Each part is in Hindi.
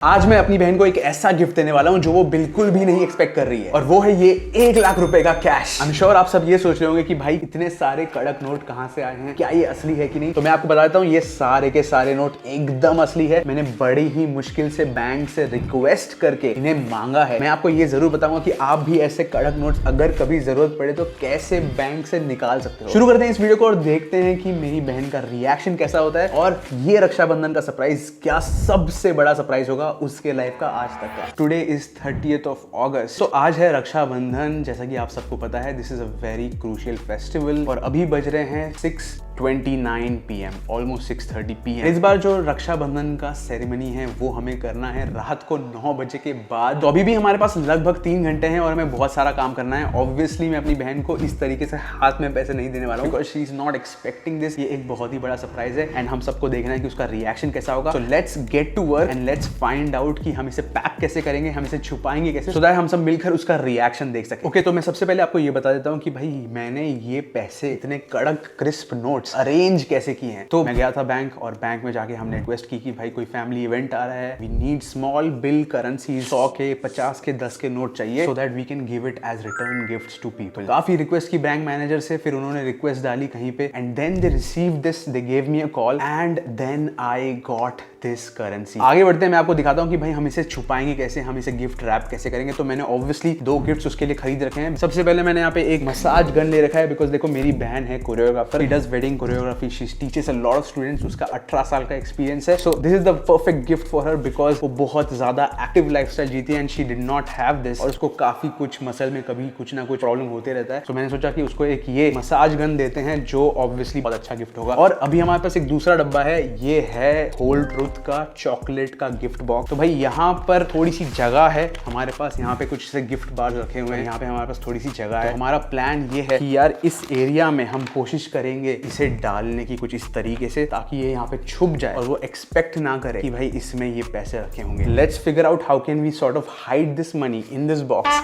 आज मैं अपनी बहन को एक ऐसा गिफ्ट देने वाला हूं जो वो बिल्कुल भी नहीं एक्सपेक्ट कर रही है, और वो है ये 1 लाख रुपए का कैश। आई एम श्योर आप सब ये सोच रहे होंगे कि भाई इतने सारे कड़क नोट कहां से आए हैं, क्या ये असली है कि नहीं। तो मैं आपको बता देता हूं, ये सारे के सारे नोट एकदम असली है। मैंने बड़ी ही मुश्किल से बैंक से रिक्वेस्ट करके इन्हें मांगा है। मैं आपको ये जरूर बताऊंगा कि आप भी ऐसे कड़क नोट्स अगर कभी जरूरत पड़े तो कैसे बैंक से निकाल सकते हो। शुरू करते हैं इस वीडियो को और देखते हैं कि मेरी बहन का रिएक्शन कैसा होता है, और ये रक्षाबंधन का सरप्राइज क्या सबसे बड़ा सरप्राइज होगा उसके लाइफ का आज तक का। Today is 30th of August। तो आज है रक्षाबंधन। जैसा कि आप सबको पता है, this is a very crucial festival, और अभी बज रहे हैं 6:29 PM, ऑलमोस्ट 6:30 PM। इस बार जो रक्षाबंधन का सेरेमनी है वो हमें करना है रात को 9 बजे के बाद। तो अभी भी हमारे पास लगभग 3 घंटे हैं और हमें बहुत सारा काम करना है। ऑब्वियसली मैं अपनी बहन को इस तरीके से हाथ में पैसे नहीं देने वाला हूँ, because she is not expecting this. ये एक बहुत ही बड़ा सरप्राइज है एंड हम सबको देखना है कि उसका रिएक्शन कैसा होगा। So let's get to work and let's find out कि हम इसे पैक कैसे करेंगे, हम इसे छुपाएंगे कैसे, सो दैट हम सब मिलकर उसका रिएक्शन देख सकें। ओके, तो मैं सबसे पहले आपको ये बता देता हूँ कि भाई मैंने ये पैसे, इतने कड़क क्रिस्प नोट्स अरेंज कैसे किए हैं। तो मैं गया था बैंक, और बैंक में जाके हमने रिक्वेस्ट की कि भाई कोई फैमिली इवेंट आ रहा है, we need small bill currency, 100 के, 50 के, 10 के नोट चाहिए, so that we can give it as return gifts to people. काफी रिक्वेस्ट की बैंक मैनेजर से, फिर उन्होंने रिक्वेस्ट डाली कहीं पे, and then they received this, they gave me a call and then I got this currency. आगे बढ़ते हैं, मैं आपको दिखाता हूँ कि भाई हम इसे छुपाएंगे कैसे, हम इसे गिफ्ट रैप कैसे करेंगे। तो मैंने ऑब्वियसली 2 गिफ्ट्स उसके लिए खरीद रखे हैं। सबसे पहले मैंने यहाँ पे एक मसाज गन ले रखा है, बिकॉज देखो मेरी बहन है choreographer, she does wedding choreography, she teaches a lot of students, उसका 18 साल का एक्सपीरियंस है। So this is the perfect gift for her, because वो बहुत ज्यादा एक्टिव लाइफस्टाइल जीती है and she did not have this, और उसको काफी कुछ मसल में कभी कुछ ना कुछ प्रॉब्लम होते रहता है। तो मैंने सोचा कि उसको एक ये मसाज गन देते हैं, जो ऑब्वियसली बहुत अच्छा गिफ्ट होगा। और अभी हमारे पास एक दूसरा डब्बा है, ये है होल ट्रुथ का चॉकलेट का गिफ्ट बॉक्स। तो भाई यहाँ पर थोड़ी सी जगह है हमारे पास, यहाँ पे कुछ से गिफ्ट बार रखे हुए हैं, यहाँ पे हमारे पास थोड़ी सी जगह है। तो हमारा प्लान ये है कि यार इस एरिया में हम कोशिश करेंगे इसे डालने की कुछ इस तरीके से, ताकि ये यहाँ पे छुप जाए और वो एक्सपेक्ट ना करे कि भाई इसमें ये पैसे रखे होंगे। Let's figure out how can we sort of hide this money in this box.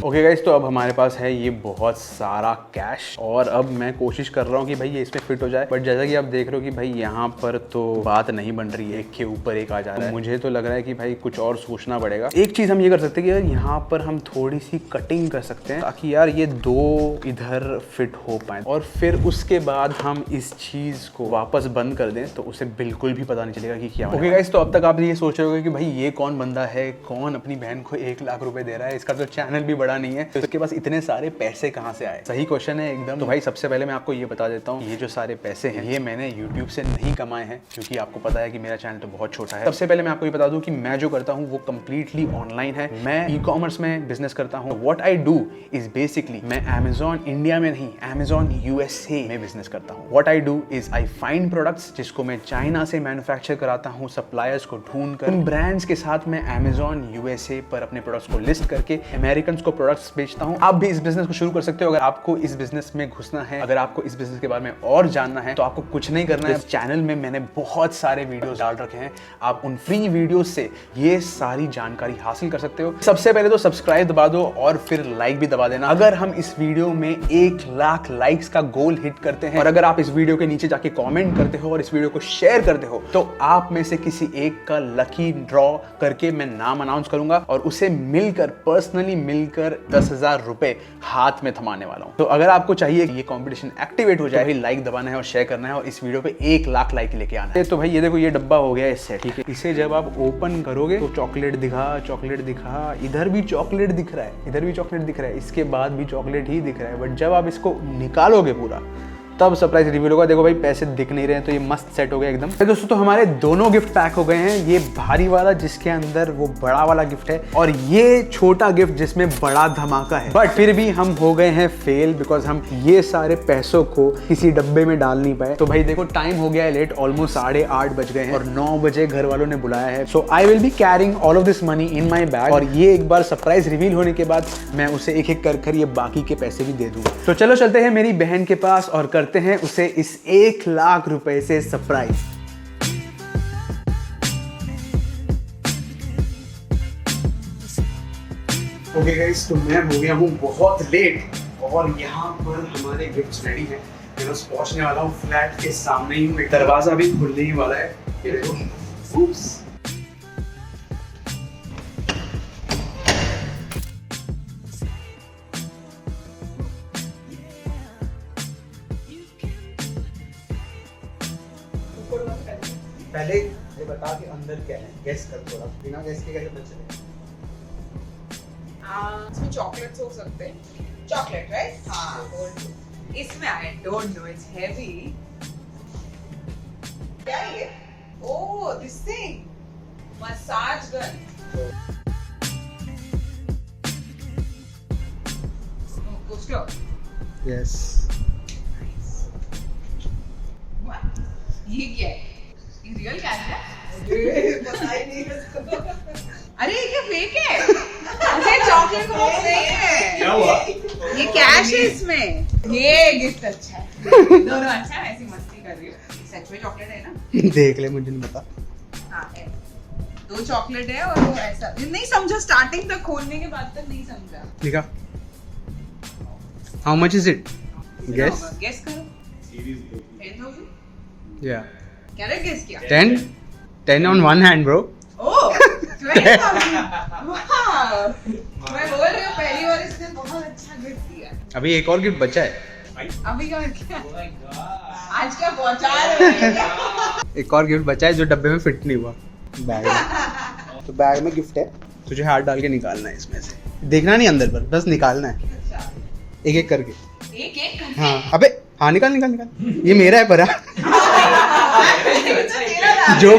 Okay guys, तो अब हमारे पास है ये बहुत सारा कैश, और अब मैं कोशिश कर रहा हूँ कि भाई ये इसमें फिट हो जाए। बट जैसा कि आप देख रहे हो कि भाई यहाँ पर तो बात नहीं बन रही है, एक के ऊपर एक आ जा रहा है। मुझे तो लग रहा है कि भाई कुछ और सोचना पड़ेगा। एक चीज हम ये कर सकते हैं कि यार यहाँ पर हम थोड़ी सी कटिंग कर सकते हैं, ताकि यार ये 2 इधर फिट हो पाए, और फिर उसके बाद हम इस चीज को वापस बंद कर दें तो उसे बिल्कुल भी पता नहीं चलेगा कि क्या। ओके गाइस, तो अब तक आप ये सोच रहे होंगे कि भाई ये कौन बंदा है, कौन अपनी बहन को 1 लाख रुपए दे रहा है, इसका तो चैनल भी बड़ा नहीं है, तो इसके पास इतने सारे पैसे कहां से आए। सही क्वेश्चन है एकदम। तो भाई सबसे पहले मैं आपको ये बता देता हूँ, ये जो सारे पैसे हैं ये मैंने YouTube से नहीं कमाए हैं, क्योंकि आपको पता है कि मेरा चैनल तो बहुत छोटा है। सबसे पहले मैं आपको ये बता दूं कि मैं जो करता हूँ वो कंप्लीटली ऑनलाइन है। मैं ई-कॉमर्स में बिजनेस करता हूँ। What I do is basically, मैं Amazon इंडिया में नहीं, Amazon USA में बिजनेस करता हूँ। What I do is I find products जिसको मैं चाइना से मैन्युफैक्चर कराता हूँ, सप्लायर्स को ढूंढ कर उन ब्रांड्स के साथ मैं Amazon USA पर अपने प्रोडक्ट्स को लिस्ट करके अमेरिकन को प्रोडक्ट्स बेचता हूँ। आप भी इस बिजनेस को शुरू कर सकते हो अगर आपको इस बिजनेस में घुसना है। अगर आपको इस बिजनेस के बारे में और जानना है तो आपको कुछ नहीं करना है। इस चैनल में मैंने बहुत सारे वीडियोस डाल रखे हैं, आप उन फ्री वीडियोस से ये सारी जानकारी हासिल कर सकते हो। सबसे पहले तो सब्सक्राइब दबा दो और फिर लाइक भी दबा देना। अगर हम इस वीडियो में 1 लाख लाइक्स का गोल हिट करते हैं, और अगर आप इस वीडियो के नीचे जाके कॉमेंट करते हो और इस वीडियो को शेयर करते हो, तो आप में से किसी एक का लकी ड्रॉ करके मैं नाम अनाउंस करूंगा, और उसे मिलकर पर्सनली मिलकर 10,000 रुपए हाथ में थमाने वाला हूं। तो अगर आपको चाहिए कि ये कंपटीशन एक्टिवेट हो जाए, तो लाइक दबाना है और शेयर करना है, और इस वीडियो पे 1 लाख लाइक लेके आना है। तो भाई ये देखो, ये डब्बा हो गया इससे, ठीक है। इसे जब आप ओपन करोगे तो चॉकलेट दिखा, इधर भी चॉकलेट दिख रहा है, इधर भी चॉकलेट दिख रहा है, इसके बाद भी चॉकलेट ही दिख रहा है। बट जब आप इसको निकालोगे पूरा, तब सरप्राइज रिवील होगा। देखो भाई पैसे दिख नहीं रहे हैं, तो ये मस्त सेट हो गया एकदम। तो दोस्तों, तो हमारे दोनों गिफ्ट पैक हो गए हैं। ये भारी वाला जिसके अंदर वो बड़ा वाला गिफ्ट है, और ये छोटा गिफ्ट जिसमें बड़ा धमाका है। बट फिर भी हम हो गए हैं फेल, बिकॉज हम ये सारे पैसों को किसी डब्बे में डाल नहीं पाए। तो भाई देखो, टाइम हो गया है लेट, ऑलमोस्ट 8:30 बज गए हैं, और 9 बजे घर वालों ने बुलाया है। So I will be carrying all of this money in my bag, और ये एक बार सरप्राइज रिवील होने के बाद मैं उसे एक एक कर ये बाकी के पैसे भी दे दूंगा। तो चलो चलते हैं मेरी बहन के पास और करते हैं उसे इस 1 लाख रुपए से सरप्राइज। ओके गाइस, तो मैं हो गया हूँ बहुत लेट, और यहाँ पर हमारे गिफ्ट्स रेडी हैं। मैं बस पहुंचने वाला हूँ, फ्लैट के सामने ही हूँ, दरवाजा भी खुलने ही वाला है। ये देखो, पहले ये बता कि अंदर क्या है, गेस कर थोड़ा, बिना गेस के कैसे पता चलेगा? इसमें चॉकलेट्स हो सकते हैं, चॉकलेट राइट? हाँ, इसमें I don't know, it's heavy. क्या है ये? Oh, this thing, massage gun. Yes. ये क्या है? ये रियल कैश है? पता ही नहीं इसको। अरे ये क्या फेक है? मुझे चॉकलेट को बॉक्स नहीं है। क्या हुआ? ये कैश है इसमें। ये गिफ्ट अच्छा है। दोनों अच्छा है, ऐसी मस्ती कर रही हूँ। सच में चॉकलेट है ना? देख ले, मुझे नहीं पता। हाँ है। 2 चॉकलेट है और वो ऐसा नहीं समझा, स्टार्टिंग तक खोलने के बाद तक नहीं समझा। लिखा how much is it? Guess guess करो। 10,000? या क्या रे गेस किया? 10 on one hand bro. ओह 12,000। वाह, मैं बोल रही हूँ पहली बार इसने बहुत अच्छा गिफ्ट दिया। अभी एक और गिफ्ट बचा है। अभी क्या आज क्या पहुंचा रहे हैं? एक और गिफ्ट बचा है जो डब्बे में फिट नहीं हुआ बैग में। तो बैग में गिफ्ट है, तुझे हाथ डाल के निकालना है इसमें से, देखना नहीं अंदर पर, बस निकालना है एक एक करके। एक एक करके? हाँ अबे हाँ, निकाल निकाल निकाल, ये मेरा है पर जो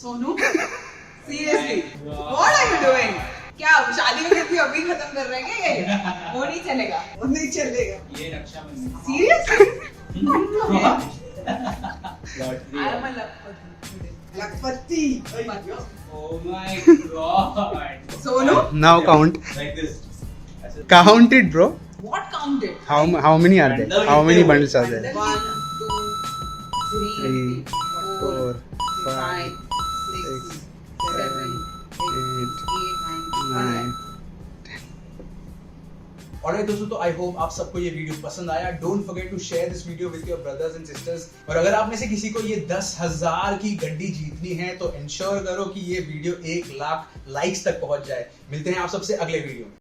Sonu seriously what are you doing? क्या शादी में कितनी अभी खत्म कर रहे हैं क्या ये? वो नहीं चलेगा, वो नहीं चलेगा। ये Rakshabandhan seriously? Lakhpati. Oh my god. Sonu now count Like this. count it bro. what counted? how many are there, how many bundles are there? 1 2 3 4 5 5 6 7 8 9 Alright दोस्तों, तो आई होप आप सबको ये वीडियो पसंद आया। Don't forget to share this video with your brothers and sisters. और अगर आप में से किसी को ये 10,000 की गड्डी जीतनी है तो इंश्योर करो कि ये वीडियो 1 लाख लाइक्स तक पहुंच जाए। मिलते हैं आप सबसे अगले वीडियो में।